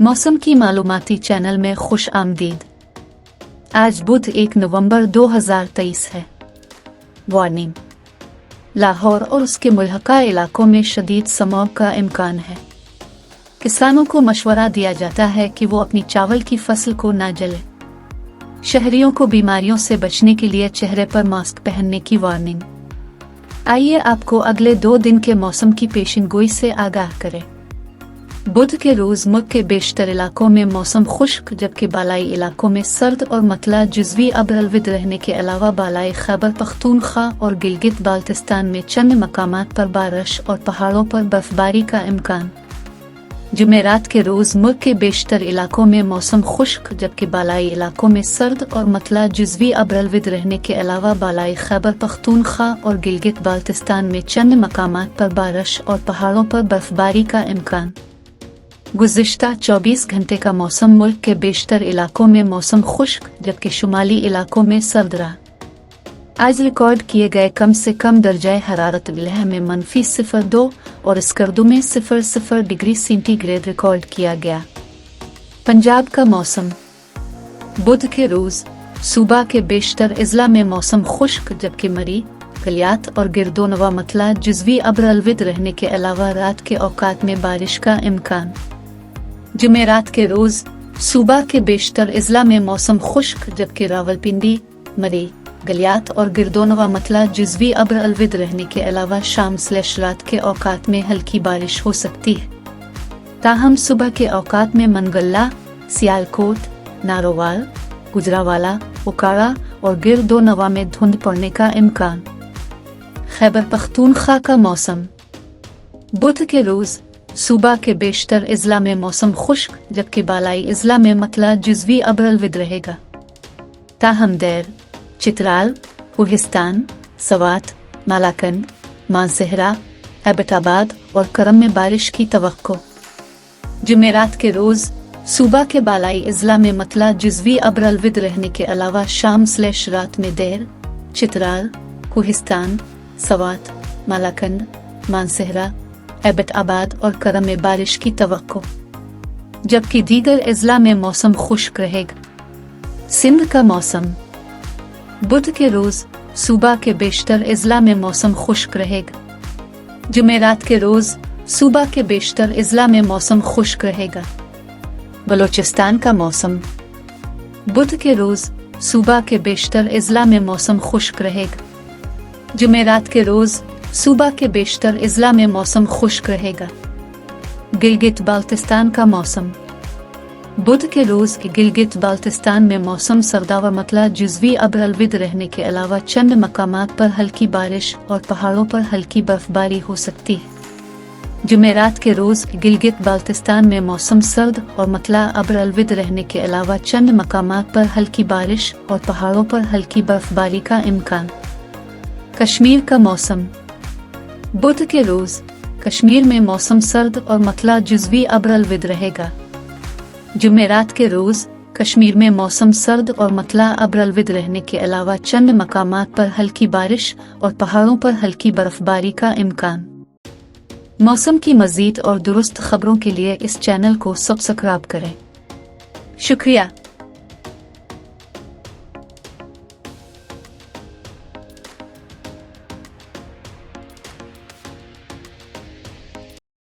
मौसम की मालूमाती चैनल में खुश आमदीद। आज बुध 1 नवंबर 2023 है। वार्निंग, लाहौर और उसके मुल्हका इलाकों में शदीद स्मॉग का इम्कान है। किसानों को मशवरा दिया जाता है कि वो अपनी चावल की फसल को ना जले। शहरियों को बीमारियों से बचने के लिए चेहरे पर मास्क पहनने की वार्निंग। आइए आपको अगले 2 दिन के मौसम की पेशिनगोई से आगाह करें। बुध के रोज मुल्क के बेशतर इलाकों में मौसम खुश्क, जबकि बालाई इलाकों में सर्द और मतला जुज़वी अब्रलविद रहने के अलावा बालाई खैबर पख्तूनख्वा और गिलगित बाल्टिस्तान में चंद मकामात पर बारिश और पहाड़ों पर बर्फबारी का इम्कान। जुमेरात के रोज मुल्क के बेशतर इलाकों में मौसम खुश्क, जबकि बालाई इलाकों में सर्द और मतला जुज़वी अब्रलविद रहने के अलावा बालाई खैबर पख्तूनख्वा और गिलगित बाल्टिस्तान में चंद मकामात पर बारिश और पहाड़ों पर बर्फबारी का इम्कान। गुज़िश्ता 24 घंटे का मौसम मुल्क के बेशतर इलाकों में मौसम खुश्क, जबकि शुमाली इलाकों में सर्द रहा। आज रिकॉर्ड किए गए कम से कम दर्जाए हरारत लेह में -0.2 और स्कर्दू में 0 डिग्री सेंटीग्रेड रिकॉर्ड किया गया। पंजाब का मौसम। बुध के रोज सूबा के बेशतर अजला में मौसम खुश्क, जबकि मरी, कलियात और गिरदोनवा मतला जुज़वी अब्रलविद रहने के अलावा रात के औकात में बारिश का इम्कान। जुमेरात के रोज सूबा के बेशतर अजला में मौसम खुश्क, जबकि रावलपिंडी, मरी, गलियात और गिरदोनवा मतला जुज़वी अब्रलविद रहने के अलावा शाम/रात के औकात में हल्की बारिश हो सकती है। ताहम सुबह के औकात में मनगल्ला, सियालकोट, नारोवाल, गुजरावाला, उकाड़ा और गिरदोनवा में धुंध पड़ने का इम्कान। खैबर पख्तूनख्वा का मौसम। बुध के रोज सूबा के बेशतर अजला में मौसम खुश्क, जबकि बालाई अजला में मतला जुज़वी अब्रलविद रहेगा। ताहम देर, चित्राल, कोहिस्तान, सवात, मालाकंड, मानसहरा, एबटाबाद और करम में बारिश की तवक्को। जुमेरात के रोज सूबा के बालाई अजला में मतला जुज़वी अब्रलविद रहने के अलावा शाम/रात में देर, चित्राल, कोहिस्तान, सवात, मालाकंड, मानसहरा, एबटाबाद और करम में बारिश की तवक्को, जबकि दीगर अजला में मौसम खुश्क रहेगा। सिंध का मौसम। बुध के रोज सूबा के बेशतर अजला में मौसम खुश्क रहेगा। जुमेरात के रोज सूबा के बेशतर अजला में मौसम खुश्क रहेगा। बलोचिस्तान का मौसम। बुध के रोज सूबा के बेशतर अजला में मौसम खुश्क रहेगा। जुमेरात के रोज सूबा के बेशतर अजला में मौसम खुश्क रहेगा। गिलगित बाल्टिस्तान का मौसम। बुध के रोज गिलगित बाल्टिस्तान में मौसम सर्दा व मतला जुज़वी अब्रलविद रहने के अलावा चंद मकामात पर हल्की बारिश और पहाड़ों पर हल्की बर्फबारी हो सकती है। जुमेरात के रोज गिलगित बाल्टिस्तान में मौसम सर्द और मतला अब्रलविद रहने के अलावा चंद मकामात पर हल्की बारिश और पहाड़ों पर हल्की बर्फबारी का इम्कान। कश्मीर का मौसम। बुध के रोज कश्मीर में मौसम सर्द और मतला जुज़वी अब्रलविद रहेगा। जुमेरात के रोज कश्मीर में मौसम सर्द और मतला अब्रलविद रहने के अलावा चंद मकामात पर हल्की बारिश और पहाड़ों पर हल्की बर्फबारी का इम्कान। मौसम की मज़ीद और दुरुस्त खबरों के लिए इस चैनल को सब्सक्राइब करें। शुक्रिया।